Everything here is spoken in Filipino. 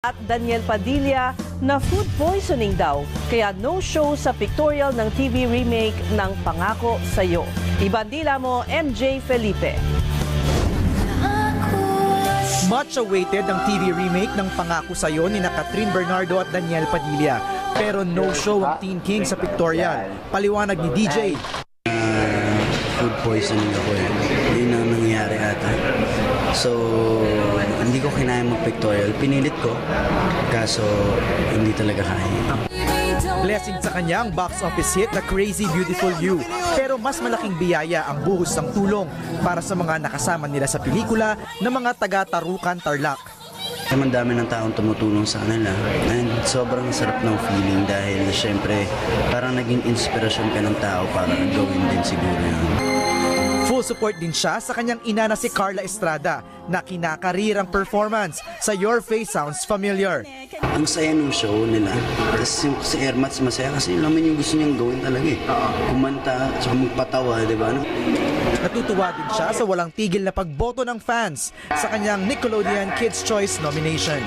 At Daniel Padilla na food poisoning daw, kaya no show sa pictorial ng TV remake ng Pangako Sa'yo. Ibandila mo, MJ Felipe. Much awaited ang TV remake ng Pangako Sa'yo ni Catherine Bernardo at Daniel Padilla. Pero no show ang Teen King sa pictorial. Paliwanag ni DJ. Food poisoning ako eh. Yun ang nangyayari ata. So, hindi ko kinaya mag-pictorial. Pinilit ko. Kaso, hindi talaga kaya. Blessing sa kanya ang box office hit na Crazy Beautiful You. Pero mas malaking biyaya ang buhos ng tulong para sa mga nakasama nila sa pelikula na mga taga-Tarukan, Tarlac. Naman dami ng taong tumutulong sa kanila. And sobrang sarap ng feeling dahil syempre parang naging inspirasyon ka ng tao para gawin din siguro yun. Full support din siya sa kanyang ina na si Carla Estrada na kinakarirang performance sa Your Face Sounds Familiar. Ang saya ng show nila. Tapos yung si Ermats masaya kasi yun naman yung gusto niyang gawin talaga eh. Kumanta, tsaka magpatawa, di ba? Natutuwa din siya sa walang tigil na pagboto ng fans sa kanyang Nickelodeon Kids' Choice nomination.